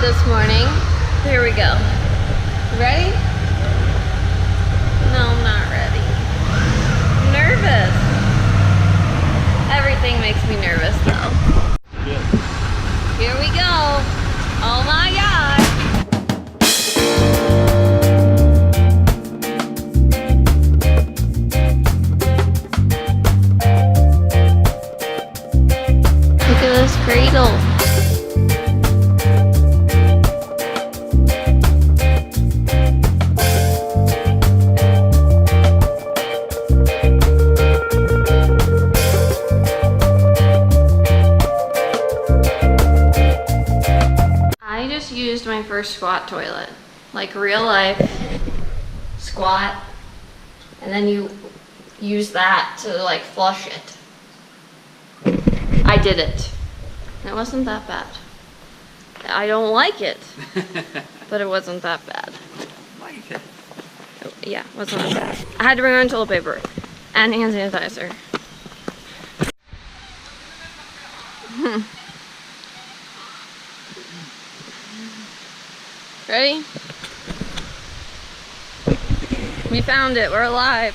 this morning. Here we go. Ready? No, I'm not ready. I'm nervous. Everything makes me nervous though. Good. Here we go. Oh my God. Look at this cradle. I just used my first squat toilet, like real life squat, and then you use that to like flush it. I did it. It wasn't that bad. I don't like it, but it wasn't that bad. Like it. Yeah, it wasn't that bad. I had to bring my own toilet paper and hand sanitizer. Ready? We found it. We're alive.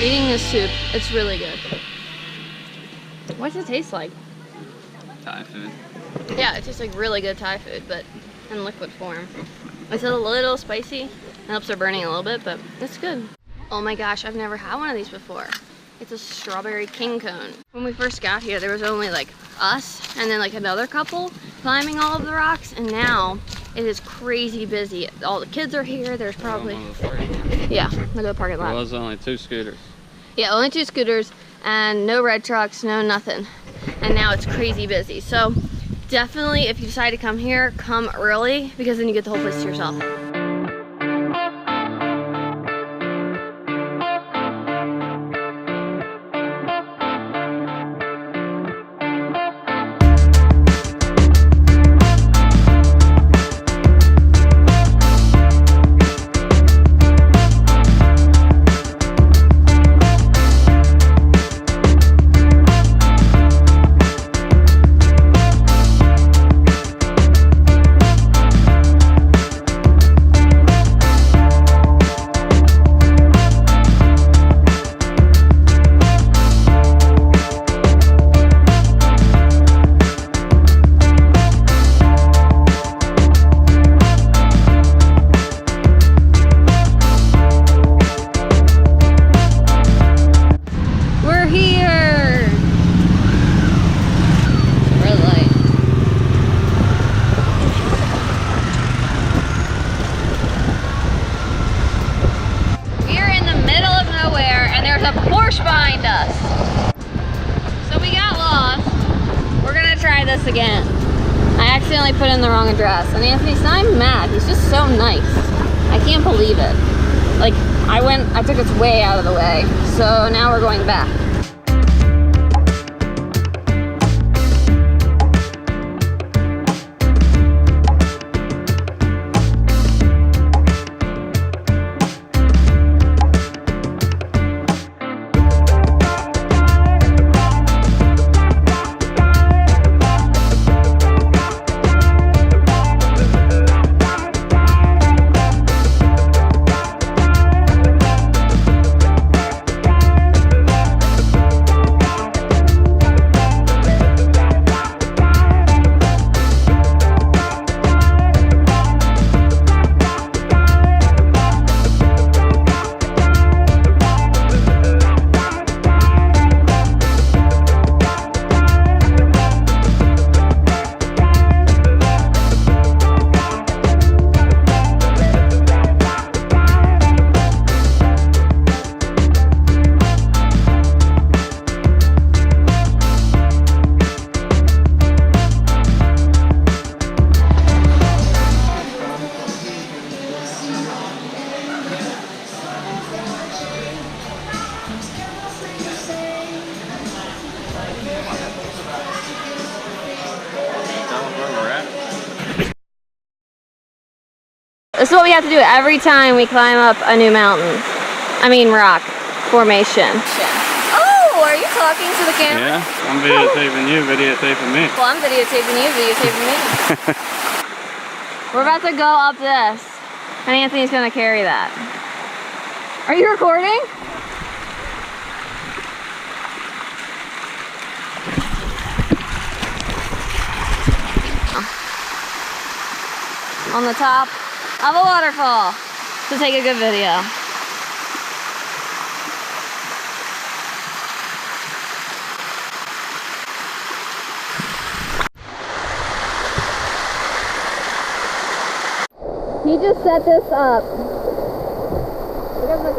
Eating this soup, it's really good. What's it taste like? Thai food. Yeah, it tastes like really good Thai food, but in liquid form. It's a little spicy. It helps her burning a little bit, but it's good. Oh my gosh, I've never had one of these before. It's a strawberry king cone. When we first got here, there was only like us and then like another couple climbing all of the rocks, and now it is crazy busy. All the kids are here. There's probably, yeah, look at the parking lot. There was only 2 scooters. Yeah, only 2 scooters and no red trucks, no nothing. And now it's crazy busy. So definitely, if you decide to come here, come early because then you get the whole place to yourself. Behind us. So we got lost. We're gonna try this again. I accidentally put in the wrong address, and Anthony's not even mad. He's just so nice. I can't believe it. Like, I took us way out of the way. So now we're going back. This is what we have to do every time we climb up a new mountain. I mean rock formation. Oh, are you talking to the camera? Yeah, I'm videotaping you, videotaping me. Well, I'm videotaping you, videotaping me. We're about to go up this, and Anthony's gonna carry that. Are you recording? On the top of a waterfall to take a good video. He just set this up because the